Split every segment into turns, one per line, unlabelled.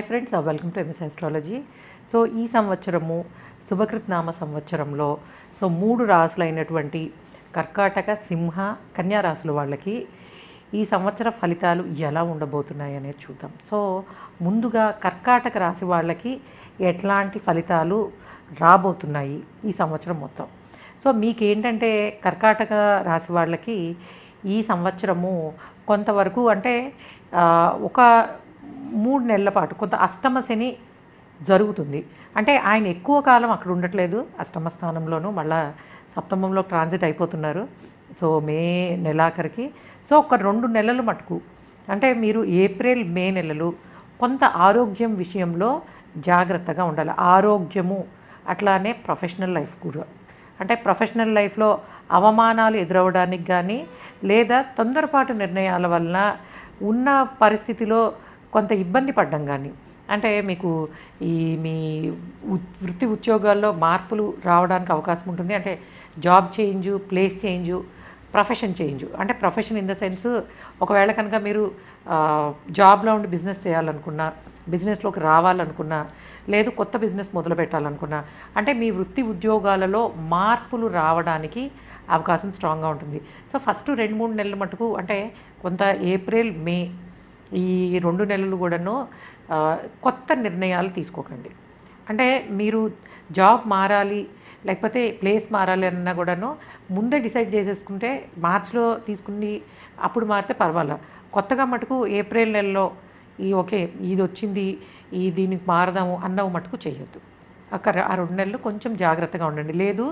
Hi friends, welcome to MS astrology. So ఈ సంవత్సరము శుభకృత్నామ సంవత్సరంలో సో 3 రాసులైనటువంటి కర్కాటక, సింహ, కన్యా రాసుల వాళ్ళకి ఈ సంవత్సర ఫలితాలు ఎలా ఉండబోతున్నాయి అనేది చూద్దాం. సో ముందుగా కర్కాటక రాశి వాళ్ళకి ఎట్లాంటి ఫలితాలు రాబోతున్నాయి ఈ సంవత్సరం మొత్తం. సో మీకేంటంటే కర్కాటక రాశి వాళ్ళకి ఈ సంవత్సరము కొంతవరకు అంటే ఒక 3 నెలల పాటు కొంత అష్టమ శని జరుగుతుంది. అంటే ఆయన ఎక్కువ కాలం అక్కడ ఉండట్లేదు, అష్టమ స్థానంలోనూ మళ్ళా సప్తమంలో ట్రాన్సిట్ అయిపోతున్నారు. సో మే నెలాఖరికి సో ఒక 2 నెలలు మటుకు అంటే మీరు ఏప్రిల్ మే నెలలు కొంత ఆరోగ్యం విషయంలో జాగ్రత్తగా ఉండాలి. ఆరోగ్యము అట్లానే ప్రొఫెషనల్ లైఫ్ కూడా, అంటే ప్రొఫెషనల్ లైఫ్లో అవమానాలు ఎదురవడానికి కానీ లేదా తొందరపాటు నిర్ణయాల వలన ఉన్న పరిస్థితిలో కొంత ఇబ్బంది పడ్డం కానీ, అంటే మీకు ఈ మీ వృత్తి ఉద్యోగాల్లో మార్పులు రావడానికి అవకాశం ఉంటుంది. అంటే job change, place change, profession change. అంటే ప్రొఫెషన్ ఇన్ ద సెన్స్ ఒకవేళ కనుక మీరు జాబ్లో ఉండి బిజినెస్ చేయాలనుకున్నా, బిజినెస్లోకి రావాలనుకున్నా, లేదు కొత్త బిజినెస్ మొదలు పెట్టాలనుకున్నా, అంటే మీ వృత్తి ఉద్యోగాలలో మార్పులు రావడానికి అవకాశం స్ట్రాంగ్గా ఉంటుంది. సో ఫస్ట్ 2-3 నెలల మటుకు అంటే కొంత ఏప్రిల్ మే ఈ 2 నెలలు కూడాను కొత్త నిర్ణయాలు తీసుకోకండి. అంటే మీరు జాబ్ మారాలి లేకపోతే ప్లేస్ మారాలి అన్నా కూడాను ముందే డిసైడ్ చేసేసుకుంటే మార్చిలో తీసుకుని అప్పుడు మారితే పర్వాలా. కొత్తగా మటుకు ఏప్రిల్ నెలలో ఓకే ఇది వచ్చింది దీనికి మారదాము అన్నవి మటుకు చేయొద్దు. అక్కడ ఆ 2 నెలలు కొంచెం జాగ్రత్తగా ఉండండి. లేదు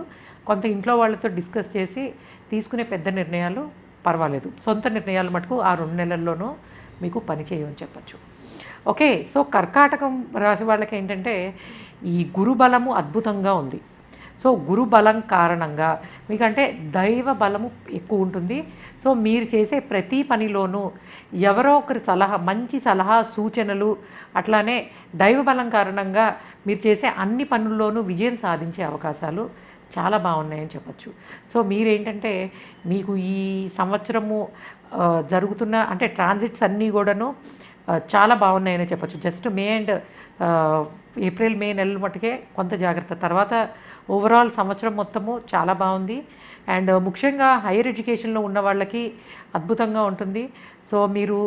కొంత ఇంట్లో వాళ్ళతో డిస్కస్ చేసి తీసుకునే పెద్ద నిర్ణయాలు పర్వాలేదు, సొంత నిర్ణయాలు మటుకు ఆ 2 నెలల్లోనూ మీకు పని చేయమని చెప్పచ్చు. ఓకే, సో కర్కాటకం రాశి వాళ్ళకి ఏంటంటే ఈ గురు బలము అద్భుతంగా ఉంది. సో గురు బలం కారణంగా మీకంటే దైవ బలము ఎక్కువ ఉంటుంది. సో మీరు చేసే ప్రతి పనిలోనూ ఎవరో ఒకరి మంచి సలహా సూచనలు, అట్లానే దైవ బలం కారణంగా మీరు చేసే అన్ని పనుల్లోనూ విజయం సాధించే అవకాశాలు చాలా బాగున్నాయని చెప్పచ్చు. సో మీరేంటంటే మీకు ఈ సంవత్సరము జరుగుతున్న అంటే ట్రాన్సిట్స్ అన్నీ కూడాను చాలా బాగున్నాయని చెప్పచ్చు. Just May and April May నెలల మటుకే కొంత జాగ్రత్త, తర్వాత ఓవరాల్ సంవత్సరం మొత్తము చాలా బాగుంది. అండ్ ముఖ్యంగా హైయర్ ఎడ్యుకేషన్లో ఉన్న వాళ్ళకి అద్భుతంగా ఉంటుంది. సో మీరు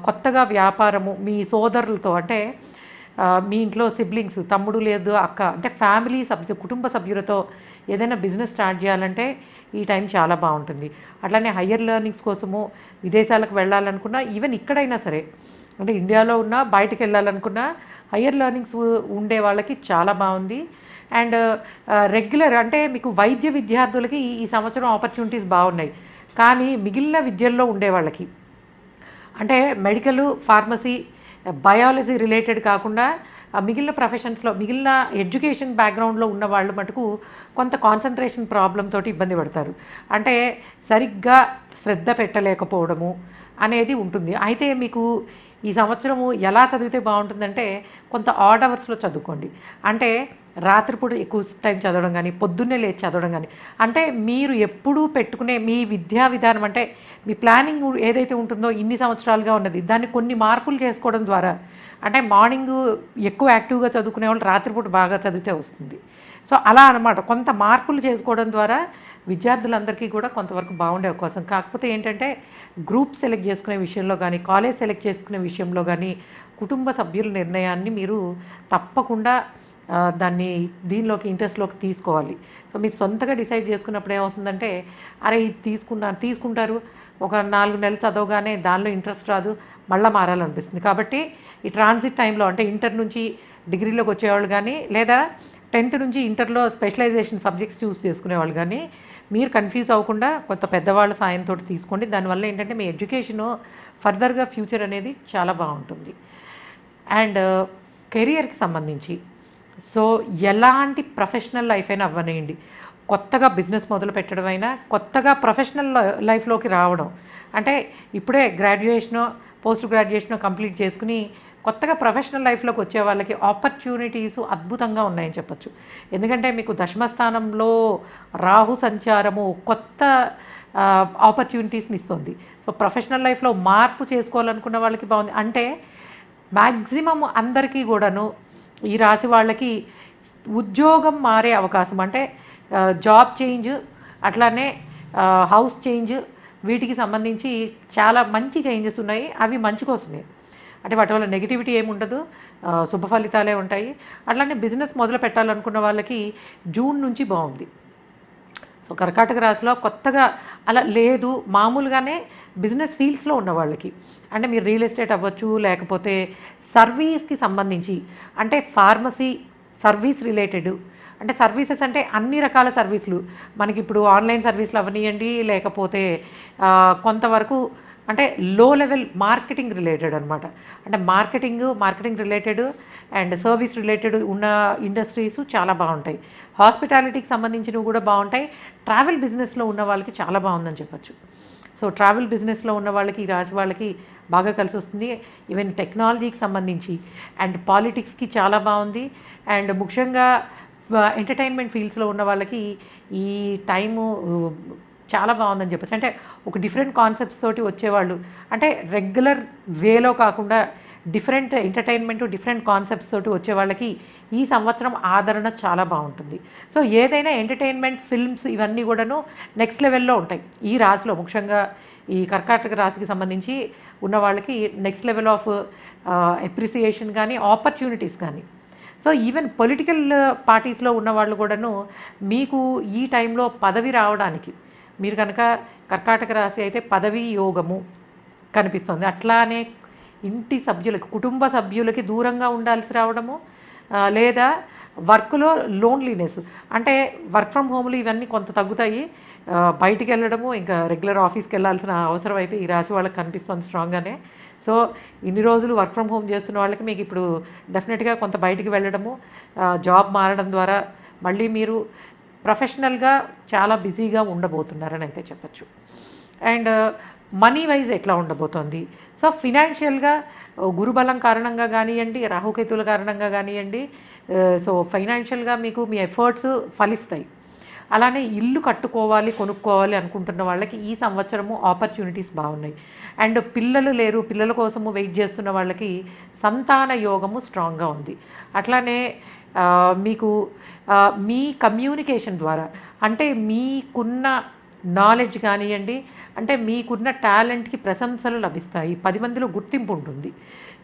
కొత్తగా వ్యాపారము మీ సోదరులతో అంటే మీ ఇంట్లో సిబ్లింగ్స్, తమ్ముడు లేదు అక్క, అంటే ఫ్యామిలీ కుటుంబ సభ్యులతో ఏదైనా బిజినెస్ స్టార్ట్ చేయాలంటే ఈ టైం చాలా బాగుంటుంది. అట్లానే హయ్యర్ లెర్నింగ్స్ కోసము విదేశాలకు వెళ్ళాలనుకున్నా, ఈవెన్ ఇక్కడైనా సరే అంటే ఇండియాలో ఉన్నా బయటకు వెళ్ళాలనుకున్నా హయ్యర్ లెర్నింగ్స్ ఉండే వాళ్ళకి చాలా బాగుంది. అండ్ రెగ్యులర్ అంటే మీకు వైద్య విద్యార్థులకి ఈ సంవత్సరం ఆపర్చునిటీస్ బాగున్నాయి. కానీ మిగిలిన విద్యల్లో ఉండే వాళ్ళకి అంటే మెడికల్, ఫార్మసీ, బయాలజీ రిలేటెడ్ కాకుండా మిగిలిన ప్రొఫెషన్స్లో మిగిలిన ఎడ్యుకేషన్ బ్యాక్గ్రౌండ్లో ఉన్న వాళ్ళు మటుకు కొంత కాన్సన్ట్రేషన్ ప్రాబ్లం తోటి ఇబ్బంది పడతారు. అంటే సరిగ్గా శ్రద్ధ పెట్టలేకపోవడము అనేది ఉంటుంది. అయితే మీకు ఈ సంవత్సరము ఎలా చదివితే బాగుంటుందంటే కొంత ఆడ్ అవర్స్లో చదువుకోండి. అంటే రాత్రిపూట ఎక్కువ టైం చదవడం కానీ, పొద్దున్నే లేచి చదవడం కానీ, అంటే మీరు ఎప్పుడూ పెట్టుకునే మీ విద్యా విధానం అంటే మీ ప్లానింగ్ ఏదైతే ఉంటుందో ఇన్ని సంవత్సరాలుగా ఉన్నది దాన్ని కొన్ని మార్పులు చేసుకోవడం ద్వారా, అంటే మార్నింగ్ ఎక్కువ యాక్టివ్గా చదువుకునే వాళ్ళు రాత్రిపూట బాగా చదివితే వస్తుంది. సో అలా అనమాట కొంత మార్పులు చేసుకోవడం ద్వారా విద్యార్థులందరికీ కూడా కొంతవరకు బాగుండే అవకాశం. కాకపోతే ఏంటంటే గ్రూప్ సెలెక్ట్ చేసుకునే విషయంలో కానీ, కాలేజ్ సెలెక్ట్ చేసుకునే విషయంలో కానీ కుటుంబ సభ్యుల నిర్ణయాన్ని మీరు తప్పకుండా దాన్ని దీనిలోకి ఇంట్రెస్ట్లోకి తీసుకోవాలి. సో మీరు సొంతగా డిసైడ్ చేసుకున్నప్పుడు ఏమవుతుందంటే అరే ఇది తీసుకుంటారు, ఒక 4 నెలలు చదవగానే దానిలో ఇంట్రెస్ట్ రాదు, మళ్ళీ మారాలనిపిస్తుంది. కాబట్టి ఈ ట్రాన్సిట్ టైంలో అంటే ఇంటర్ నుంచి డిగ్రీలోకి వచ్చేవాళ్ళు కానీ లేదా 10th నుంచి ఇంటర్లో స్పెషలైజేషన్ సబ్జెక్ట్స్ చూస్ చేసుకునేవాళ్ళు కానీ మీరు కన్ఫ్యూజ్ అవ్వకుండా కొంత పెద్దవాళ్ళ సాయంతో తీసుకోండి. దానివల్ల ఏంటంటే మీ ఎడ్యుకేషను ఫర్దర్గా ఫ్యూచర్ అనేది చాలా బాగుంటుంది. అండ్ కెరియర్కి సంబంధించి సో ఎలాంటి ప్రొఫెషనల్ లైఫ్ అయినా అవ్వనేయండి, కొత్తగా బిజినెస్ మొదలు పెట్టడం అయినా, కొత్తగా ప్రొఫెషనల్ లైఫ్లోకి రావడం అంటే ఇప్పుడే గ్రాడ్యుయేషనో పోస్ట్ గ్రాడ్యుయేషనో కంప్లీట్ చేసుకుని కొత్తగా ప్రొఫెషనల్ లైఫ్లోకి వచ్చే వాళ్ళకి ఆపర్చునిటీస్ అద్భుతంగా ఉన్నాయని చెప్పచ్చు. ఎందుకంటే మీకు దశమస్థానంలో రాహు సంచారము కొత్త ఆపర్చునిటీస్ని ఇస్తుంది. సో ప్రొఫెషనల్ లైఫ్లో మార్పు చేసుకోవాలనుకున్న వాళ్ళకి బాగుంది. అంటే మ్యాక్సిమం అందరికీ కూడాను ఈ రాశి వాళ్ళకి ఉద్యోగం మారే అవకాశం, అంటే జాబ్ చేంజ్, అట్లానే హౌస్ చేంజ్, వీటికి సంబంధించి చాలా మంచి చేంజెస్ ఉన్నాయి. అవి మంచి కోసమే, అంటే వాటి వల్ల నెగిటివిటీ ఏమి ఉండదు, శుభ ఫలితాలే ఉంటాయి. అట్లానే బిజినెస్ మొదలు పెట్టాలనుకున్న వాళ్ళకి జూన్ నుంచి బాగుంది. సో కర్కాటక రాశిలో కొత్తగా అలా లేదు, మామూలుగానే బిజినెస్ ఫీల్డ్స్లో ఉన్న వాళ్ళకి, అంటే మీరు రియల్ ఎస్టేట్ అవ్వచ్చు, లేకపోతే సర్వీస్కి సంబంధించి, అంటే ఫార్మసీ సర్వీస్ రిలేటెడ్, అంటే సర్వీసెస్ అంటే అన్ని రకాల సర్వీసులు మనకి ఇప్పుడు ఆన్లైన్ సర్వీసులు అవనియండి, లేకపోతే కొంతవరకు అంటే లో లెవెల్ మార్కెటింగ్ రిలేటెడ్ అనమాట, అంటే marketing related and service related ఉన్న ఇండస్ట్రీస్ చాలా బాగుంటాయి. హాస్పిటాలిటీకి సంబంధించినవి కూడా బాగుంటాయి. ట్రావెల్ బిజినెస్లో ఉన్న వాళ్ళకి చాలా బాగుందని చెప్పచ్చు. సో ట్రావెల్ బిజినెస్లో ఉన్న వాళ్ళకి, ఈ రాశి వాళ్ళకి బాగా కలిసి వస్తుంది. ఈవెన్ టెక్నాలజీకి సంబంధించి అండ్ పాలిటిక్స్కి చాలా బాగుంది. అండ్ ముఖ్యంగా ఎంటర్టైన్మెంట్ ఫీల్డ్స్లో ఉన్న వాళ్ళకి ఈ టైము చాలా బాగుందని చెప్పచ్చు. అంటే ఒక డిఫరెంట్ కాన్సెప్ట్స్ తోటి వచ్చేవాళ్ళు, అంటే రెగ్యులర్ వేలో కాకుండా డిఫరెంట్ ఎంటర్టైన్మెంట్, డిఫరెంట్ కాన్సెప్ట్స్ తోటి వచ్చే వాళ్ళకి ఈ సంవత్సరం ఆదరణ చాలా బాగుంటుంది. సో ఏదైనా ఎంటర్టైన్మెంట్, ఫిల్మ్స్ ఇవన్నీ కూడాను నెక్స్ట్ లెవెల్లో ఉంటాయి ఈ రాశిలో. ముఖ్యంగా ఈ కర్కాటక రాశికి సంబంధించి ఉన్న వాళ్ళకి నెక్స్ట్ లెవెల్ ఆఫ్ అప్రిసియేషన్ కానీ, ఆపర్చునిటీస్ కానీ. సో ఈవెన్ పొలిటికల్ పార్టీస్లో ఉన్న వాళ్ళు కూడాను మీకు ఈ టైంలో పదవి రావడానికి, మీరు కనుక కర్కాటక రాశి అయితే పదవీ యోగము కనిపిస్తుంది. అట్లానే ఇంటి సభ్యులకి, కుటుంబ సభ్యులకి దూరంగా ఉండాల్సి రావడము, లేదా వర్క్లో లోన్లీనెస్, అంటే వర్క్ ఫ్రమ్ హోమ్లు ఇవన్నీ కొంత తగ్గుతాయి. బయటికి వెళ్ళడము, ఇంకా రెగ్యులర్ ఆఫీస్కి వెళ్ళాల్సిన అవసరం అయితే ఈ రాశి వాళ్ళకి కనిపిస్తుంది స్ట్రాంగ్గానే. సో ఇన్ని రోజులు వర్క్ ఫ్రమ్ హోమ్ చేస్తున్న వాళ్ళకి మీకు ఇప్పుడు డెఫినెట్గా కొంత బయటికి వెళ్ళడము, జాబ్ మారడం ద్వారా మళ్ళీ మీరు ప్రొఫెషనల్గా చాలా బిజీగా ఉండబోతున్నారని అయితే చెప్పచ్చు. అండ్ మనీ వైజ్ ఎట్లా ఉండబోతోంది? సో ఫినాన్షియల్గా గురుబలం కారణంగా కానివ్వండి, రాహుకేతుల కారణంగా కానివ్వండి, సో ఫైనాన్షియల్గా మీకు మీ ఎఫర్ట్స్ ఫలిస్తాయి. అలానే ఇల్లు కట్టుకోవాలి, కొనుక్కోవాలి అనుకుంటున్న వాళ్ళకి ఈ సంవత్సరము ఆపర్చునిటీస్ బాగున్నాయి. అండ్ పిల్లలు లేరు, పిల్లల కోసము వెయిట్ చేస్తున్న వాళ్ళకి సంతాన యోగము స్ట్రాంగ్గా ఉంది. అట్లానే మీకు మీ కమ్యూనికేషన్ ద్వారా, అంటే మీకున్న నాలెడ్జ్ కానివ్వండి, అంటే మీకున్న టాలెంట్కి ప్రశంసలు లభిస్తాయి, 10 మందిలో గుర్తింపు ఉంటుంది.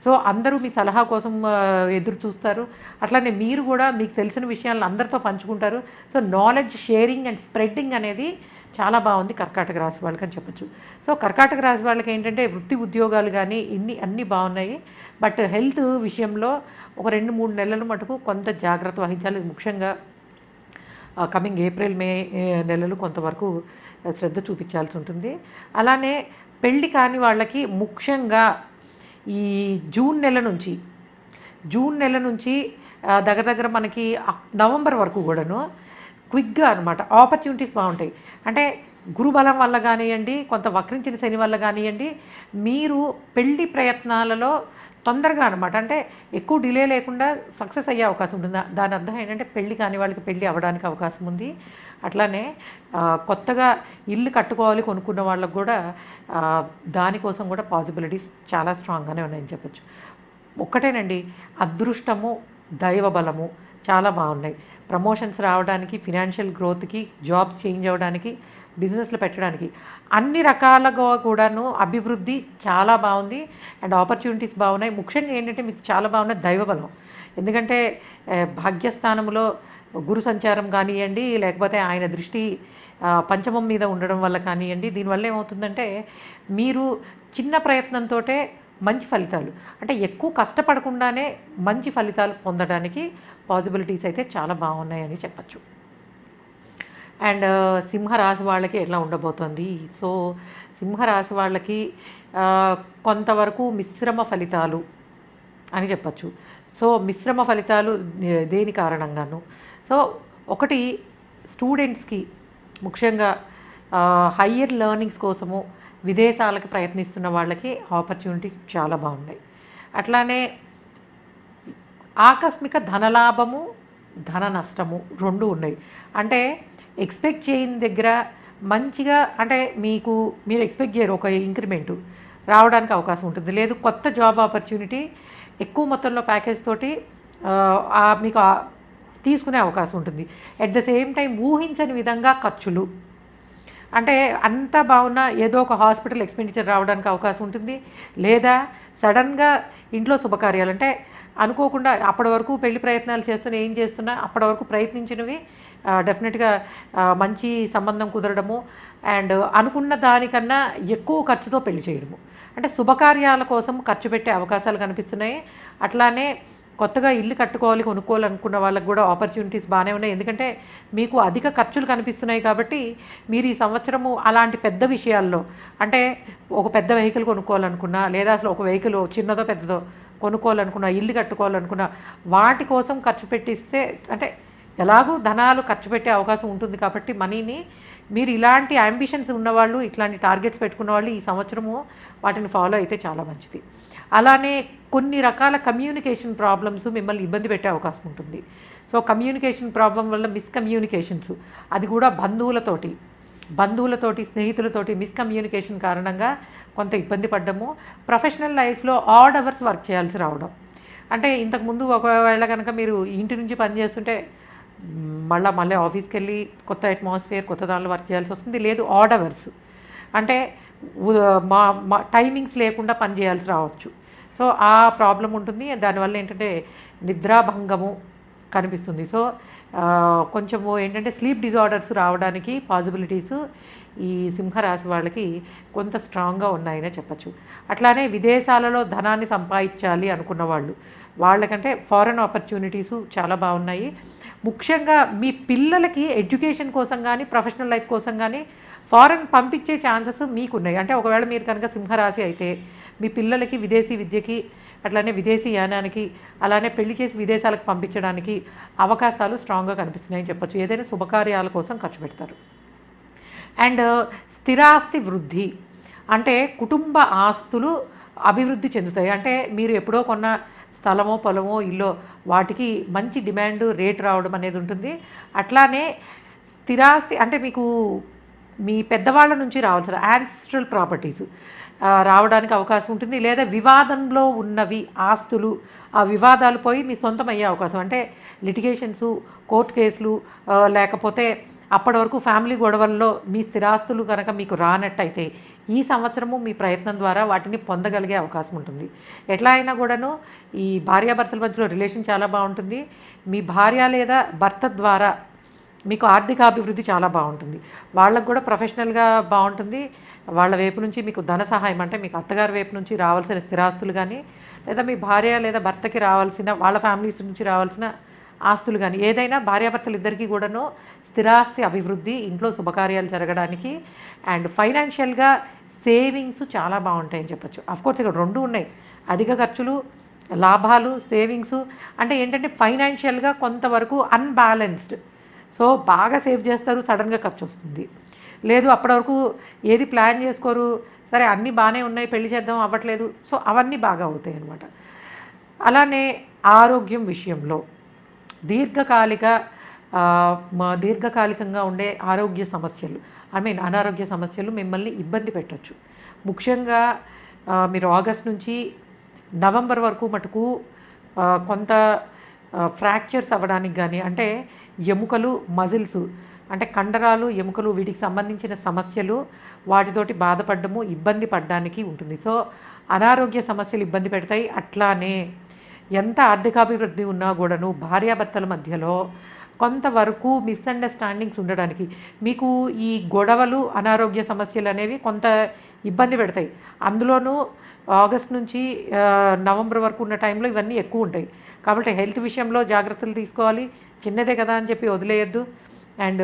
సో అందరూ మీ సలహా కోసం ఎదురు చూస్తారు. అట్లానే మీరు కూడా మీకు తెలిసిన విషయాలను అందరితో పంచుకుంటారు. So knowledge sharing and spreading అనేది చాలా బాగుంది కర్కాటక రాశి వాళ్ళకి అని చెప్పచ్చు. సో కర్కాటక రాశి వాళ్ళకి ఏంటంటే వృత్తి ఉద్యోగాలు కానీ అన్నీ బాగున్నాయి. బట్ హెల్త్ విషయంలో ఒక 2-3 నెలల మటుకు కొంత జాగ్రత్త వహించాలి. ముఖ్యంగా కమింగ్ ఏప్రిల్, మే నెలలు కొంతవరకు శ్రద్ధ చూపించాల్సి ఉంటుంది. అలానే పెళ్ళి కాని వాళ్ళకి ముఖ్యంగా ఈ జూన్ నెల నుంచి దగ్గర మనకి నవంబర్ వరకు కూడాను క్విక్గా అనమాట ఆపర్చునిటీస్ బాగుంటాయి. అంటే గురుబలం వల్ల కానివ్వండి, కొంత వక్రించిన శని వల్ల కానివ్వండి, మీరు పెళ్లి ప్రయత్నాలలో తొందరగా అనమాట, అంటే ఎక్కువ డిలే లేకుండా సక్సెస్ అయ్యే అవకాశం ఉంటుంది. దాని అర్థం ఏంటంటే పెళ్ళి కాని వాళ్ళకి పెళ్ళి అవ్వడానికి అవకాశం ఉంది. అట్లానే కొత్తగా ఇల్లు కట్టుకోవాలి కొనుక్కున్న వాళ్ళకు కూడా దానికోసం కూడా పాసిబిలిటీస్ చాలా స్ట్రాంగ్గానే ఉన్నాయని చెప్పచ్చు. ఒక్కటేనండి, అదృష్టము, దైవ బలము చాలా బాగున్నాయి. ప్రమోషన్స్ రావడానికి, ఫినాన్షియల్ గ్రోత్కి, జాబ్స్ చేంజ్ అవ్వడానికి, బిజినెస్లు పెట్టడానికి, అన్ని రకాలుగా కూడాను అభివృద్ధి చాలా బాగుంది. అండ్ ఆపర్చునిటీస్ బాగున్నాయి. ముఖ్యంగా ఏంటంటే మీకు చాలా బాగున్నాయి దైవబలం. ఎందుకంటే భాగ్యస్థానంలో గురు సంచారం కానివ్వండి, లేకపోతే ఆయన దృష్టి పంచమం మీద ఉండడం వల్ల కానివ్వండి, దీనివల్ల ఏమవుతుందంటే మీరు చిన్న ప్రయత్నంతో మంచి ఫలితాలు, అంటే ఎక్కువ కష్టపడకుండానే మంచి ఫలితాలు పొందడానికి పాసిబిలిటీస్ అయితే చాలా బాగున్నాయని చెప్పచ్చు. అండ్ సింహరాశి వాళ్ళకి ఎట్లా ఉండబోతోంది? సో సింహరాశి వాళ్ళకి కొంతవరకు మిశ్రమ ఫలితాలు అని చెప్పచ్చు. సో మిశ్రమ ఫలితాలు దేని కారణంగాను? సో ఒకటి, స్టూడెంట్స్కి ముఖ్యంగా హయ్యర్ లెర్నింగ్స్ కోసము విదేశాలకు ప్రయత్నిస్తున్న వాళ్ళకి ఆపర్చునిటీస్ చాలా బాగున్నాయి. అట్లానే ఆకస్మిక ధనలాభము, ధన నష్టము రెండు ఉన్నాయి. అంటే ఎక్స్పెక్ట్ చేయని దగ్గర మంచిగా, అంటే మీరు ఎక్స్పెక్ట్ చేయరు ఒక ఇంక్రిమెంటు రావడానికి అవకాశం ఉంటుంది. లేదు కొత్త జాబ్ ఆపర్చునిటీ ఎక్కువ మొత్తంలో ప్యాకేజ్ తోటి మీకు తీసుకునే అవకాశం ఉంటుంది. ఎట్ ద సేమ్ టైం ఊహించని విధంగా ఖర్చులు, అంటే అంతా బాగున్నా ఏదో ఒక హాస్పిటల్ ఎక్స్పెండిచర్ రావడానికి అవకాశం ఉంటుంది. లేదా సడన్గా ఇంట్లో శుభకార్యాలు, అంటే అనుకోకుండా అప్పటి వరకు పెళ్లి ప్రయత్నాలు చేస్తున్నా ఏం చేస్తున్నా అప్పటి వరకు ప్రయత్నించినవి డెఫినెట్గా మంచి సంబంధం కుదరడము అండ్ అనుకున్న దానికన్నా ఎక్కువ ఖర్చుతో పెళ్లి చేయడము, అంటే శుభకార్యాల కోసం ఖర్చు పెట్టే అవకాశాలు కనిపిస్తున్నాయి. అట్లానే కొత్తగా ఇల్లు కట్టుకోవాలి కొనుక్కోవాలనుకున్న వాళ్ళకి కూడా ఆపర్చునిటీస్ బాగానే ఉన్నాయి. ఎందుకంటే మీకు అధిక ఖర్చులు కనిపిస్తున్నాయి కాబట్టి మీరు ఈ సంవత్సరము అలాంటి పెద్ద విషయాల్లో, అంటే ఒక పెద్ద వెహికల్ కొనుక్కోవాలనుకున్నా లేదా అసలు ఒక వెహికల్ చిన్నదో పెద్దదో కొనుక్కోవాలనుకున్నా, ఇల్లు కట్టుకోవాలనుకున్నా వాటి కోసం ఖర్చు పెట్టిస్తే, అంటే ఎలాగూ ధనాలు ఖర్చు పెట్టే అవకాశం ఉంటుంది కాబట్టి మనీని మీరు ఇలాంటి అంబిషన్స్ ఉన్నవాళ్ళు, ఇట్లాంటి టార్గెట్స్ పెట్టుకున్న వాళ్ళు ఈ సంవత్సరము వాటిని ఫాలో అయితే చాలా మంచిది. అలానే కొన్ని రకాల కమ్యూనికేషన్ ప్రాబ్లమ్స్ మిమ్మల్ని ఇబ్బంది పెట్టే అవకాశం ఉంటుంది. సో కమ్యూనికేషన్ ప్రాబ్లం వల్ల మిస్కమ్యూనికేషన్స్, అది కూడా బంధువులతోటి స్నేహితులతోటి మిస్కమ్యూనికేషన్ కారణంగా కొంత ఇబ్బంది పడ్డము. ప్రొఫెషనల్ లైఫ్లో ఆడ్ అవర్స్ వర్క్ చేయాల్సి రావడం, అంటే ఇంతకుముందు ఒకవేళ కనుక మీరు ఇంటి నుంచి పనిచేస్తుంటే మళ్ళీ ఆఫీస్కి వెళ్ళి కొత్త అట్మాస్ఫియర్ కొత్త దానిలో వర్క్ చేయాల్సి వస్తుంది. లేదు ఆడ్ అవర్స్, అంటే మా టైమింగ్స్ లేకుండా పని చేయాల్సి రావచ్చు. సో ఆ ప్రాబ్లం ఉంటుంది. దానివల్ల ఏంటంటే నిద్రాభంగము కనిపిస్తుంది. సో కొంచెము ఏంటంటే స్లీప్ డిజార్డర్స్ రావడానికి పాసిబిలిటీస్ ఈ సింహరాశి వాళ్ళకి కొంత స్ట్రాంగ్గా ఉన్నాయనే చెప్పచ్చు. అట్లానే విదేశాలలో ధనాన్ని సంపాదించాలి అనుకున్న వాళ్ళకంటే ఫారెన్ ఆపర్చునిటీసు చాలా బాగున్నాయి. ముఖ్యంగా మీ పిల్లలకి ఎడ్యుకేషన్ కోసం కానీ ప్రొఫెషనల్ లైఫ్ కోసం కానీ ఫారెన్ పంపించే ఛాన్సెస్ మీకున్నాయి. అంటే ఒకవేళ మీరు కనుక సింహరాశి అయితే మీ పిల్లలకి విదేశీ విద్యకి అట్లానే విదేశీ యానానికి అలానే పెళ్లి చేసి విదేశాలకు పంపించడానికి అవకాశాలు స్ట్రాంగ్గా కనిపిస్తున్నాయని చెప్పచ్చు. ఏదైనా శుభకార్యాల కోసం ఖర్చు పెడతారు. అండ్ స్థిరాస్తి వృద్ధి, అంటే కుటుంబ ఆస్తులు అభివృద్ధి చెందుతాయి. అంటే మీరు ఎప్పుడో కొన్న స్థలమో పొలమో ఇల్లో వాటికి మంచి డిమాండ్ రేట్ రావడం అనేది ఉంటుంది. అట్లానే స్థిరాస్తి అంటే మీకు మీ పెద్దవాళ్ళ నుంచి రావాల్సిన యాన్సిస్ట్రల్ ప్రాపర్టీస్ రావడానికి అవకాశం ఉంటుంది. లేదా వివాదంలో ఉన్నవి ఆస్తులు, ఆ వివాదాలు పోయి మీ సొంతం అయ్యే అవకాశం, అంటే లిటిగేషన్స్ కోర్టు కేసులు లేకపోతే అప్పటి వరకు ఫ్యామిలీ గొడవల్లో మీ స్థిరాస్తులు కనుక మీకు రానట్టయితే ఈ సంవత్సరము మీ ప్రయత్నం ద్వారా వాటిని పొందగలిగే అవకాశం ఉంటుంది. ఎట్లా అయినా కూడాను ఈ భార్యాభర్తల మధ్యలో రిలేషన్ చాలా బాగుంటుంది. మీ భార్య లేదా భర్త ద్వారా మీకు ఆర్థిక అభివృద్ధి చాలా బాగుంటుంది. వాళ్ళకు కూడా ప్రొఫెషనల్గా బాగుంటుంది. వాళ్ళ వైపు నుంచి మీకు ధన సహాయం, అంటే మీకు అత్తగారి వైపు నుంచి రావాల్సిన స్థిరాస్తులు కానీ లేదా మీ భార్య లేదా భర్తకి రావాల్సిన వాళ్ళ ఫ్యామిలీస్ నుంచి రావాల్సిన ఆస్తులు కానీ ఏదైనా భార్యాభర్తలు ఇద్దరికీ కూడాను స్థిరాస్తి అభివృద్ధి, ఇంట్లో శుభకార్యాలు జరగడానికి అండ్ ఫైనాన్షియల్గా సేవింగ్స్ చాలా బాగుంటాయని చెప్పచ్చు. అఫ్కోర్స్ ఇక్కడ రెండు ఉన్నాయి, అధిక ఖర్చులు లాభాలు సేవింగ్స్. అంటే ఏంటంటే ఫైనాన్షియల్గా కొంతవరకు అన్బ్యాలెన్స్డ్. సో బాగా సేవ్ చేస్తారు, సడన్గా ఖర్చు వస్తుంది. లేదు అప్పటి వరకు ఏది ప్లాన్ చేసుకోరు, సరే అన్నీ బాగానే ఉన్నాయి పెళ్లి చేద్దాం అవ్వట్లేదు, సో అవన్నీ బాగా అవుతాయి అన్నమాట. అలానే ఆరోగ్యం విషయంలో దీర్ఘకాలికంగా ఉండే ఆరోగ్య సమస్యలు, అనారోగ్య సమస్యలు మిమ్మల్ని ఇబ్బంది పెట్టచ్చు. ముఖ్యంగా మీరు ఆగస్ట్ నుంచి నవంబర్ వరకు మటుకు కొంత ఫ్రాక్చర్స్ అవ్వడానికి కానీ, అంటే ఎముకలు మజిల్స్ అంటే కండరాలు ఎముకలు వీటికి సంబంధించిన సమస్యలు వాటితోటి బాధపడము ఇబ్బంది పడడానికి ఉంటుంది. సో అనారోగ్య సమస్యలు ఇబ్బంది పెడతాయి. అట్లానే ఎంత ఆర్థికాభివృద్ధి ఉన్నా కూడాను భార్యాభర్తల మధ్యలో కొంతవరకు మిస్అండర్స్టాండింగ్స్ ఉండడానికి మీకు ఈ గొడవలు అనారోగ్య సమస్యలు అనేవి కొంత ఇబ్బంది పెడతాయి. అందులోనూ ఆగస్ట్ నుంచి నవంబర్ వరకు ఉన్న టైంలో ఇవన్నీ ఎక్కువ ఉంటాయి. కాబట్టి హెల్త్ విషయంలో జాగ్రత్తలు తీసుకోవాలి. చిన్నదే కదా అని చెప్పి వదిలేయద్దు. అండ్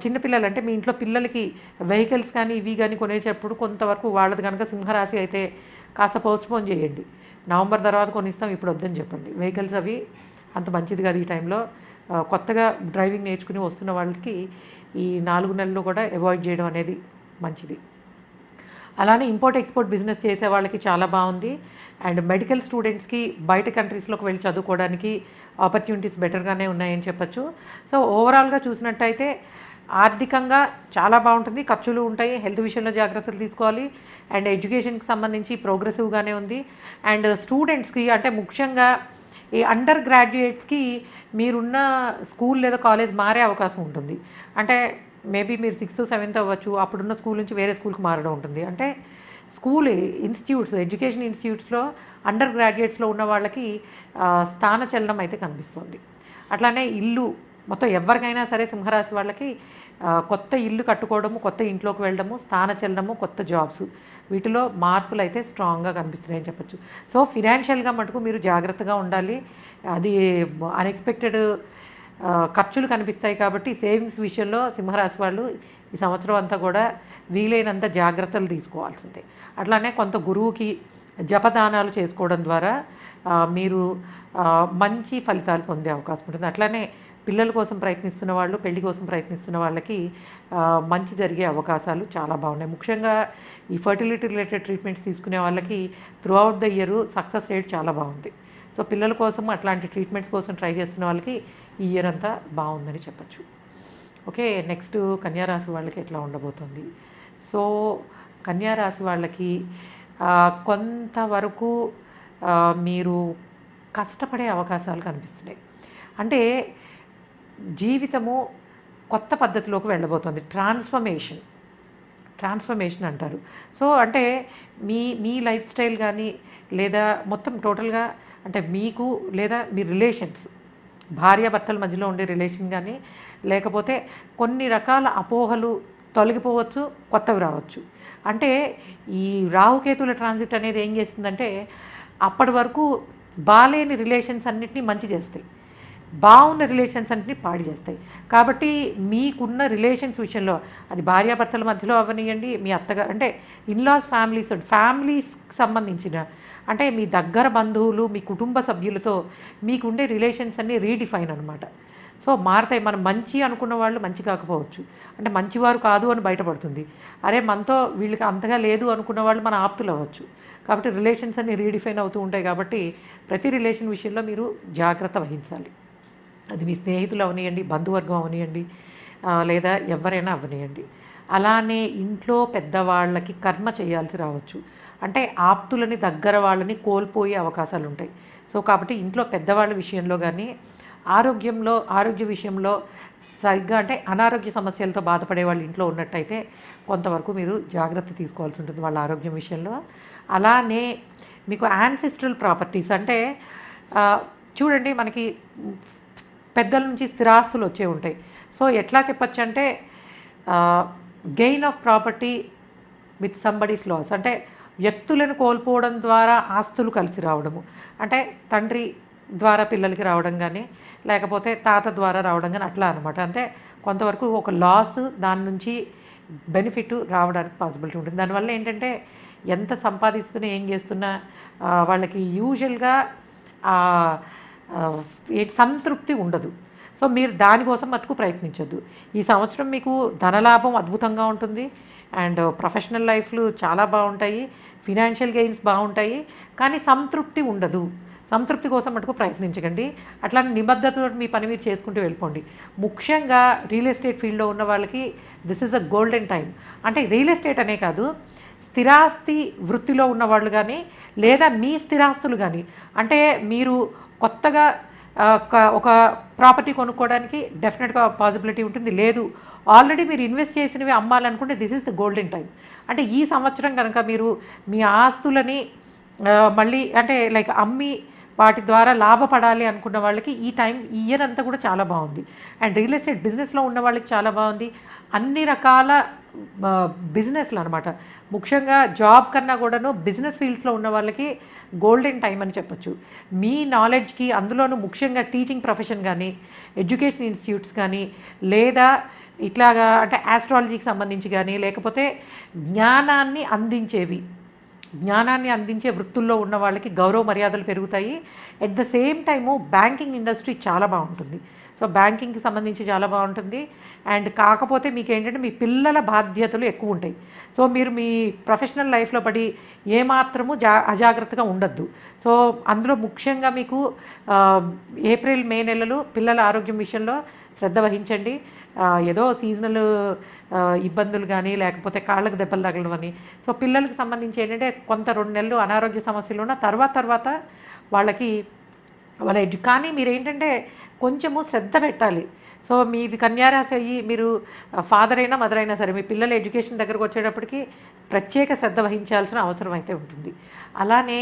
చిన్నపిల్లలు అంటే మీ ఇంట్లో పిల్లలకి వెహికల్స్ కానీ ఇవి కానీ కొనేటప్పుడు కొంతవరకు వాళ్ళది కనుక సింహరాశి అయితే కాస్త పోస్ట్పోన్ చేయండి. నవంబర్ తర్వాత కొనిస్తాం ఇప్పుడు వద్దని చెప్పండి. వెహికల్స్ అవి అంత మంచిది కాదు ఈ టైంలో. కొత్తగా డ్రైవింగ్ నేర్చుకుని వస్తున్న వాళ్ళకి ఈ 4 నెలలు కూడా అవాయిడ్ చేయడం అనేది మంచిది. అలానే ఇంపోర్ట్ ఎక్స్పోర్ట్ బిజినెస్ చేసే వాళ్ళకి చాలా బాగుంది. అండ్ మెడికల్ స్టూడెంట్స్కి బయట కంట్రీస్లోకి వెళ్ళి చదువుకోవడానికి ఆపర్చునిటీస్ బెటర్గానే ఉన్నాయని చెప్పచ్చు. సో ఓవరాల్గా చూసినట్టయితే ఆర్థికంగా చాలా బాగుంటుంది, ఖర్చులు ఉంటాయి, హెల్త్ విషయంలో జాగ్రత్తలు తీసుకోవాలి. అండ్ ఎడ్యుకేషన్కి సంబంధించి ప్రోగ్రెసివ్గానే ఉంది. అండ్ స్టూడెంట్స్కి అంటే ముఖ్యంగా ఈ అండర్ గ్రాడ్యుయేట్స్కి మీరున్న స్కూల్ లేదా కాలేజ్ మారే అవకాశం ఉంటుంది. అంటే మేబీ మీరు 6th 7th అవ్వచ్చు, అప్పుడున్న స్కూల్ నుంచి వేరే స్కూల్కి మారడం ఉంటుంది. అంటే స్కూల్ ఇన్స్టిట్యూట్స్, ఎడ్యుకేషన్ ఇన్స్టిట్యూట్స్లో అండర్ గ్రాడ్యుయేట్స్లో ఉన్న వాళ్ళకి స్థానచలనం అయితే కనిపిస్తుంది. అట్లానే ఇల్లు మొత్తం ఎవరికైనా సరే సింహరాశి వాళ్ళకి కొత్త ఇల్లు కట్టుకోవడము, కొత్త ఇంట్లోకి వెళ్ళడము, స్థానచలనము, కొత్త జాబ్స్, వీటిలో మార్పులు అయితే స్ట్రాంగ్గా కనిపిస్తున్నాయని చెప్పచ్చు. సో ఫినాన్షియల్గా మటుకు మీరు జాగ్రత్తగా ఉండాలి. అది అన్ఎక్స్పెక్టెడ్ ఖర్చులు కనిపిస్తాయి కాబట్టి సేవింగ్స్ విషయంలో సింహరాశి వాళ్ళు ఈ సంవత్సరం అంతా కూడా వీలైనంత జాగ్రత్తలు తీసుకోవాల్సిందే. అట్లానే కొంత గురువుకి జపదానాలు చేసుకోవడం ద్వారా మీరు మంచి ఫలితాలు పొందే అవకాశం ఉంటుంది. అట్లానే పిల్లల కోసం ప్రయత్నిస్తున్న వాళ్ళు, పెళ్లి కోసం ప్రయత్నిస్తున్న వాళ్ళకి మంచి జరిగే అవకాశాలు చాలా బాగున్నాయి. ముఖ్యంగా ఈ ఫర్టిలిటీ రిలేటెడ్ ట్రీట్మెంట్స్ తీసుకునే వాళ్ళకి through out the year success rate చాలా బాగుంది. సో పిల్లల కోసం అట్లాంటి ట్రీట్మెంట్స్ కోసం ట్రై చేస్తున్న వాళ్ళకి ఈ ఇయర్ అంతా బాగుందని చెప్పచ్చు. ఓకే, నెక్స్ట్ కన్యారాశి వాళ్ళకి ఎట్లా ఉండబోతుంది? సో కన్యారాశి వాళ్ళకి కొంతవరకు మీరు కష్టపడే అవకాశాలు కనిపిస్తున్నాయి. అంటే జీవితము కొత్త పద్ధతిలోకి వెళ్ళబోతుంది. ట్రాన్స్ఫర్మేషన్ అంటారు. సో అంటే మీ లైఫ్ స్టైల్ కానీ లేదా మొత్తం టోటల్గా అంటే మీకు లేదా మీ రిలేషన్స్, భార్యాభర్తల మధ్యలో ఉండే రిలేషన్ కానీ, లేకపోతే కొన్ని రకాల అపోహలు తొలగిపోవచ్చు, కొత్తవి రావచ్చు. అంటే ఈ రాహుకేతుల ట్రాన్సిట్ అనేది ఏం చేస్తుందంటే అప్పటి వరకు బాలేని రిలేషన్స్ అన్నిటినీ మంచి చేస్తాయి, బాగున్న రిలేషన్స్ అన్నింటినీ పాడు చేస్తాయి. కాబట్టి మీకున్న రిలేషన్స్ విషయంలో అది భార్యాభర్తల మధ్యలో అవ్వనియండి, మీ అత్తగారు అంటే ఇన్లాస్ ఫ్యామిలీస్కి సంబంధించిన అంటే మీ దగ్గర బంధువులు, మీ కుటుంబ సభ్యులతో మీకుండే రిలేషన్స్ అన్నీ రీడిఫైన్ అనమాట. సో మారుతాయి. మనం మంచి అనుకున్న వాళ్ళు మంచి కాకపోవచ్చు, అంటే మంచివారు కాదు అని బయటపడుతుంది. అరే మనతో వీళ్ళకి అంతగా లేదు అనుకున్న వాళ్ళు మన ఆప్తులు అవ్వచ్చు. కాబట్టి రిలేషన్స్ అన్నీ రీడిఫైన్ అవుతూ ఉంటాయి. కాబట్టి ప్రతి రిలేషన్ విషయంలో మీరు జాగ్రత్త వహించాలి. అది మీ స్నేహితులు అవనియండి, బంధువర్గం అవనియండి, లేదా ఎవరైనా అవనియండి. అలానే ఇంట్లో పెద్దవాళ్ళకి కర్మ చేయాల్సి రావచ్చు. అంటే ఆప్తులని, దగ్గర వాళ్ళని కోల్పోయే అవకాశాలు ఉంటాయి. సో కాబట్టి ఇంట్లో పెద్దవాళ్ళ విషయంలో కానీ ఆరోగ్య విషయంలో సరిగ్గా అంటే అనారోగ్య సమస్యలతో బాధపడే వాళ్ళు ఇంట్లో ఉన్నట్టయితే కొంతవరకు మీరు జాగ్రత్త తీసుకోవాల్సి ఉంటుంది వాళ్ళ ఆరోగ్యం విషయంలో. అలానే మీకు యాన్సిస్ట్రల్ ప్రాపర్టీస్ అంటే చూడండి, మనకి పెద్దల నుంచి స్థిరాస్తులు వచ్చే ఉంటాయి. సో ఎట్లా చెప్పచ్చు అంటే gain of property with somebody's loss, అంటే వ్యక్తులను కోల్పోవడం ద్వారా ఆస్తులు కలిసి రావడము, అంటే తండ్రి ద్వారా పిల్లలకి రావడం కానీ, లేకపోతే తాత ద్వారా రావడం కానీ, అట్లా అనమాట. అంటే కొంతవరకు ఒక లాస్, దాని నుంచి బెనిఫిట్ రావడానికి పాసిబిలిటీ ఉంటుంది. దానివల్ల ఏంటంటే ఎంత సంపాదిస్తున్నా ఏం చేస్తున్నా వాళ్ళకి యూజువల్గా సంతృప్తి ఉండదు. సో మీరు దానికోసం మటుకు ప్రయత్నించద్దు. ఈ సంవత్సరం మీకు ధనలాభం అద్భుతంగా ఉంటుంది, అండ్ ప్రొఫెషనల్ లైఫ్లు చాలా బాగుంటాయి, ఫినాన్షియల్ గెయిన్స్ బాగుంటాయి, కానీ సంతృప్తి ఉండదు. సంతృప్తి కోసం మటుకు ప్రయత్నించకండి. అట్లా నిబద్ధతతో మీ పని మీరు చేసుకుంటూ వెళ్ళిపోండి. ముఖ్యంగా రియల్ ఎస్టేట్ ఫీల్డ్లో ఉన్న వాళ్ళకి this is a golden time. అంటే రియల్ ఎస్టేట్ అనే కాదు, స్థిరాస్తి వృత్తిలో ఉన్నవాళ్ళు కానీ, లేదా మీ స్థిరాస్తులు కానీ, అంటే మీరు కొత్తగా ఒక ప్రాపర్టీ కొనుక్కోవడానికి డెఫినెట్గా పాసిబిలిటీ ఉంటుంది. లేదు ఆల్రెడీ మీరు ఇన్వెస్ట్ చేసినవి అమ్మాలనుకుంటే this is the golden time. అంటే ఈ సంవత్సరం కనుక మీరు మీ ఆస్తులని మళ్ళీ అంటే లైక్ అమ్మి వాటి ద్వారా లాభపడాలి అనుకున్న వాళ్ళకి ఈ ఇయర్ అంతా కూడా చాలా బాగుంది. అండ్ రియల్ ఎస్టేట్ బిజినెస్లో ఉన్న వాళ్ళకి చాలా బాగుంది. అన్ని రకాల బిజినెస్లు అనమాట. ముఖ్యంగా జాబ్ కన్నా కూడాను బిజినెస్ ఫీల్డ్స్లో ఉన్న వాళ్ళకి గోల్డెన్ టైం అని చెప్పచ్చు. మీ నాలెడ్జ్కి, అందులోనూ ముఖ్యంగా టీచింగ్ ప్రొఫెషన్ కానీ, ఎడ్యుకేషన్ ఇన్స్టిట్యూట్స్ కానీ, లేదా ఇట్లాగా అంటే ఆస్ట్రాలజీకి సంబంధించి కానీ, లేకపోతే జ్ఞానాన్ని అందించే వృత్తుల్లో ఉన్న వాళ్ళకి గౌరవ మర్యాదలు పెరుగుతాయి. At the same time banking industry చాలా బాగుంటుంది. సో బ్యాంకింగ్కి సంబంధించి చాలా బాగుంటుంది. అండ్ కాకపోతే మీకు ఏంటంటే మీ పిల్లల బాధ్యతలు ఎక్కువ ఉంటాయి. సో మీరు మీ ప్రొఫెషనల్ లైఫ్లో పడి ఏమాత్రము అజాగ్రత్తగా ఉండద్దు. సో అందులో ముఖ్యంగా మీకు ఏప్రిల్ మే నెలలు పిల్లల ఆరోగ్యం విషయంలో శ్రద్ధ వహించండి. ఏదో సీజనల్ ఇబ్బందులు కానీ లేకపోతే కాళ్ళకు దెబ్బలు తగలడం అని. సో పిల్లలకు సంబంధించి ఏంటంటే కొంత 2 నెలలు అనారోగ్య సమస్యలు ఉన్న తర్వాత వాళ్ళకి కానీ మీరేంటంటే కొంచెము శ్రద్ధ పెట్టాలి. సో మీది కన్యారాశి అయ్యి మీరు ఫాదర్ అయినా మదర్ అయినా సరే మీ పిల్లల ఎడ్యుకేషన్ దగ్గరకు వచ్చేటప్పటికి ప్రత్యేక శ్రద్ధ వహించాల్సిన అవసరం అయితే ఉంటుంది. అలానే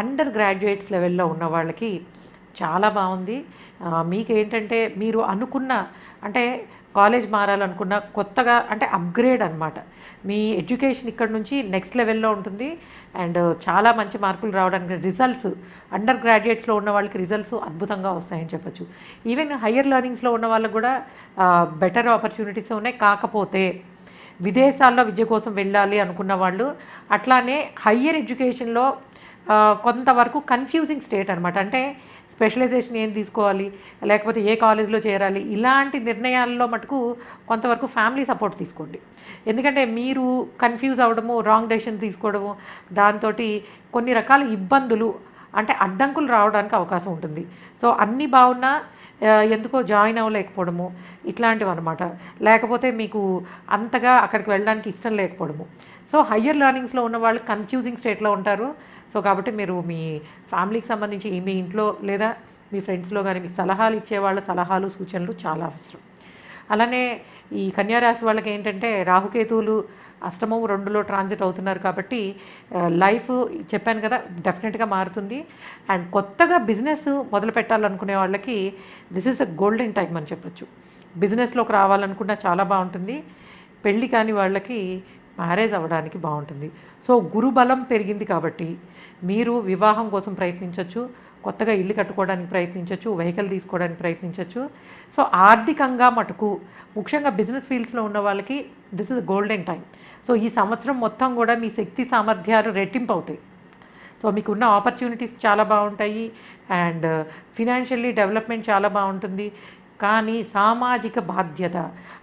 అండర్ గ్రాడ్యుయేట్స్ లెవెల్లో ఉన్న వాళ్ళకి చాలా బాగుంది. మీకేంటంటే మీరు అనుకున్న అంటే కాలేజ్ మారాలనుకున్న కొత్తగా అంటే అప్గ్రేడ్ అనమాట. మీ ఎడ్యుకేషన్ ఇక్కడ నుంచి నెక్స్ట్ లెవెల్లో ఉంటుంది. అండ్ చాలా మంచి మార్కులు రావడానికి రిజల్ట్స్ అండర్ గ్రాడ్యుయేట్స్లో ఉన్న వాళ్ళకి రిజల్ట్స్ అద్భుతంగా వస్తాయని చెప్పచ్చు. ఈవెన్ హయ్యర్ లెర్నింగ్స్లో ఉన్న వాళ్ళకు కూడా బెటర్ ఆపర్చునిటీస్ ఉన్నాయి. కాకపోతే విదేశాల్లో విద్య కోసం వెళ్ళాలి అనుకున్న వాళ్ళు అట్లానే హయ్యర్ ఎడ్యుకేషన్లో కొంతవరకు కన్ఫ్యూజింగ్ స్టేట్ అనమాట. అంటే స్పెషలైజేషన్ ఏం తీసుకోవాలి, లేకపోతే ఏ కాలేజ్లో చేరాలి, ఇలాంటి నిర్ణయాల్లో మటుకు కొంతవరకు ఫ్యామిలీ సపోర్ట్ తీసుకోండి. ఎందుకంటే మీరు కన్ఫ్యూజ్ అవ్వడము, రాంగ్ డెసిషన్ తీసుకోవడము, దాంతో కొన్ని రకాల ఇబ్బందులు అంటే అడ్డంకులు రావడానికి అవకాశం ఉంటుంది. సో అన్నీ బాగున్నా ఎందుకో జాయిన్ అవ్వలేకపోవడము ఇట్లాంటివి అనమాట. లేకపోతే మీకు అంతగా అక్కడికి వెళ్ళడానికి ఇష్టం లేకపోవడము. సో హయ్యర్ లెర్నింగ్స్లో ఉన్న వాళ్ళు కన్ఫ్యూజింగ్ స్టేట్లో ఉంటారు. సో కాబట్టి మీరు మీ ఫ్యామిలీకి సంబంధించి మీ ఇంట్లో లేదా మీ ఫ్రెండ్స్లో కానీ మీ సలహాలు ఇచ్చేవాళ్ళ సలహాలు సూచనలు చాలా అవసరం. అలానే ఈ కన్యారాశి వాళ్ళకి ఏంటంటే రాహుకేతువులు అష్టమం 2లో ట్రాన్సిట్ అవుతున్నారు కాబట్టి లైఫ్ చెప్పాను కదా డెఫినెట్గా మారుతుంది. అండ్ కొత్తగా బిజినెస్ మొదలు పెట్టాలనుకునే వాళ్ళకి this is a golden time అని చెప్పచ్చు. బిజినెస్లోకి రావాలనుకున్నా చాలా బాగుంటుంది. పెళ్ళి కాని వాళ్ళకి మ్యారేజ్ అవ్వడానికి బాగుంటుంది. సో గురుబలం పెరిగింది కాబట్టి మీరు వివాహం కోసం ప్రయత్నించవచ్చు, కొత్తగా ఇల్లు కట్టుకోవడానికి ప్రయత్నించవచ్చు, వెహికల్ తీసుకోవడానికి ప్రయత్నించవచ్చు. సో ఆర్థికంగా మటుకు ముఖ్యంగా బిజినెస్ ఫీల్డ్స్లో ఉన్న వాళ్ళకి this is golden time. So ఈ సంవత్సరం మొత్తం కూడా మీ శక్తి సామర్థ్యాలు రెట్టింపు అవుతాయి. సో మీకున్న ఆపర్చునిటీస్ చాలా బాగుంటాయి. అండ్ ఫినాన్షియల్లీ డెవలప్మెంట్ చాలా బాగుంటుంది. కానీ సామాజిక బాధ్యత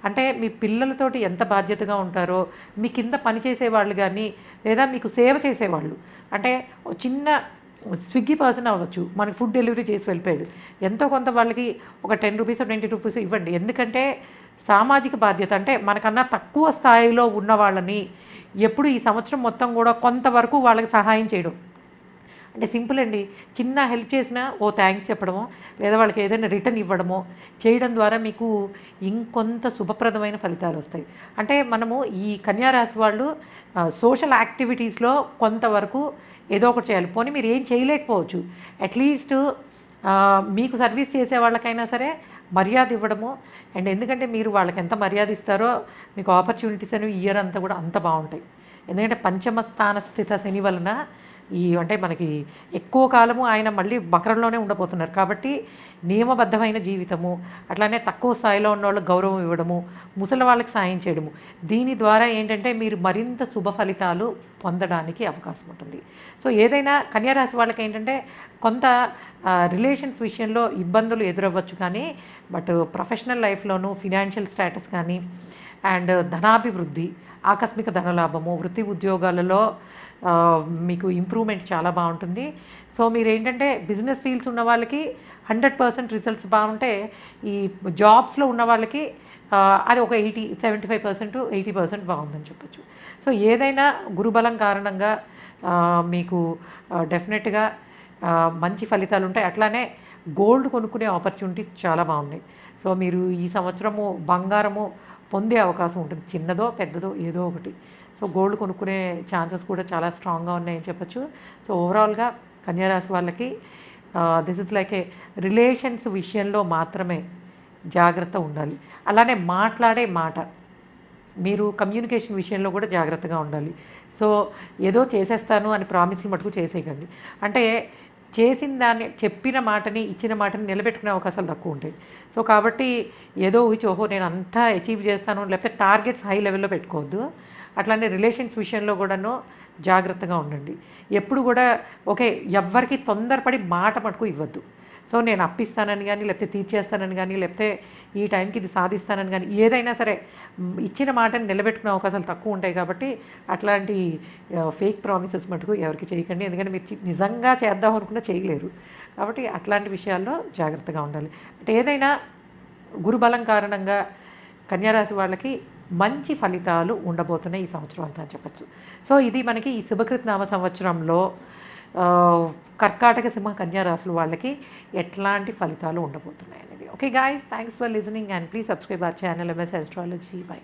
అంటే మీ పిల్లలతోటి ఎంత బాధ్యతగా ఉంటారో మీ కింద పనిచేసే వాళ్ళు కానీ లేదా మీకు సేవ చేసేవాళ్ళు అంటే చిన్న స్విగ్గీ పర్సన్ అవ్వచ్చు, మనకి ఫుడ్ డెలివరీ చేసి వెళ్ళిపోయాడు, ఎంతో కొంత వాళ్ళకి ఒక 10 రూపీస్ 20 రూపీస్ ఇవ్వండి. ఎందుకంటే సామాజిక బాధ్యత అంటే మనకన్నా తక్కువ స్థాయిలో ఉన్న వాళ్ళని ఎప్పుడు ఈ సంవత్సరం మొత్తం కూడా కొంతవరకు వాళ్ళకి సహాయం చేయడం అంటే సింపుల్ అండి. చిన్న హెల్ప్ చేసినా ఓ థ్యాంక్స్ చెప్పడమో లేదా వాళ్ళకి ఏదైనా రిటర్న్ ఇవ్వడమో చేయడం ద్వారా మీకు ఇంకొంత శుభప్రదమైన ఫలితాలు వస్తాయి. అంటే మనము ఈ కన్యారాశి వాళ్ళు సోషల్ యాక్టివిటీస్లో కొంతవరకు ఏదో ఒకటి చేయాలి. పోనీ మీరు ఏం చేయలేకపోవచ్చు, అట్లీస్ట్ మీకు సర్వీస్ చేసే వాళ్ళకైనా సరే మర్యాద ఇవ్వడము. అండ్ ఎందుకంటే మీరు వాళ్ళకి ఎంత మర్యాద ఇస్తారో మీకు ఆపర్చునిటీస్ అనేవి ఇయర్ అంతా కూడా అంత బాగుంటాయి. ఎందుకంటే పంచమ స్థాన స్థిత శని వలన అంటే మనకి ఎక్కువ కాలము ఆయన మళ్ళీ బకరంలోనే ఉండబోతున్నారు కాబట్టి నియమబద్ధమైన జీవితము, అట్లానే తక్కువ స్థాయిలో ఉన్న వాళ్ళకి గౌరవం ఇవ్వడము, ముసలి వాళ్ళకి సాయం చేయడము, దీని ద్వారా ఏంటంటే మీరు మరింత శుభ ఫలితాలు పొందడానికి అవకాశం ఉంటుంది. సో ఏదైనా కన్యారాశి వాళ్ళకి ఏంటంటే కొంత రిలేషన్స్ విషయంలో ఇబ్బందులు ఎదురవ్వచ్చు, కానీ బట్ ప్రొఫెషనల్ లైఫ్లోనూ ఫినాన్షియల్ స్టేటస్ కానీ అండ్ ధనాభివృద్ధి, ఆకస్మిక ధనలాభము, వృత్తి ఉద్యోగాలలో మీకు ఇంప్రూవ్మెంట్ చాలా బాగుంటుంది. సో మీరు ఏంటంటే బిజినెస్ ఫీల్డ్స్ ఉన్న వాళ్ళకి 100% రిజల్ట్స్ బాగుంటే ఈ జాబ్స్లో ఉన్న వాళ్ళకి అది ఒక 75% 80% బాగుందని చెప్పచ్చు. సో ఏదైనా గురుబలం కారణంగా మీకు డెఫినెట్గా మంచి ఫలితాలు ఉంటాయి. అట్లానే గోల్డ్ కొనుక్కునే ఆపర్చునిటీస్ చాలా బాగున్నాయి. సో మీరు ఈ సంవత్సరము బంగారము పొందే అవకాశం ఉంటుంది, చిన్నదో పెద్దదో ఏదో ఒకటి. సో గోల్డ్ కొనుక్కునే ఛాన్సెస్ కూడా చాలా స్ట్రాంగ్గా ఉన్నాయని చెప్పచ్చు. సో ఓవరాల్గా కన్యారాశి వాళ్ళకి this is like A relations విషయంలో మాత్రమే జాగ్రత్త ఉండాలి. అలానే మాట్లాడే మాట, మీరు కమ్యూనికేషన్ విషయంలో కూడా జాగ్రత్తగా ఉండాలి. సో ఏదో చేసేస్తాను అని ప్రామిస్లు మటుకు చేసేయకండి. అంటే చేసిన దాన్ని, చెప్పిన మాటని, ఇచ్చిన మాటని నిలబెట్టుకునే అవకాశాలు తక్కువ ఉంటాయి. సో కాబట్టి ఏదో ఓహో నేను అంతా అచీవ్ చేస్తాను లేకపోతే టార్గెట్స్ హై లెవెల్లో పెట్టుకోవద్దు. అట్లానే రిలేషన్స్ విషయంలో కూడాను జాగ్రత్తగా ఉండండి. ఎప్పుడు కూడా ఎవ్వరికి తొందరపడి మాట మటుకు ఇవ్వద్దు. సో నేను అప్పిస్తానని కానీ లేకపోతే తీర్చేస్తానని కానీ లేకపోతే ఈ టైంకి ఇది సాధిస్తానని కానీ ఏదైనా సరే ఇచ్చిన మాటని నిలబెట్టుకునే అవకాశాలు తక్కువ ఉంటాయి. కాబట్టి అట్లాంటి ఫేక్ ప్రామిసెస్ మటుకు ఎవరికి చేయకండి. ఎందుకంటే మీరు నిజంగా చేద్దాం అనుకున్నా చేయలేరు. కాబట్టి అట్లాంటి విషయాల్లో జాగ్రత్తగా ఉండాలి. అంటే ఏదైనా గురుబలం కారణంగా కన్యారాశి వాళ్ళకి మంచి ఫలితాలు ఉండబోతున్నాయి ఈ సంవత్సరం అంతా అని చెప్పచ్చు. సో ఇది మనకి ఈ శుభకృతనామ సంవత్సరంలో కర్కాటక సింహ కన్యా రాశుల వాళ్ళకి ఎట్లాంటి ఫలితాలు ఉండబోతున్నాయి అనేది. Okay guys, thanks for listening and please subscribe our channel MS Astrology. By.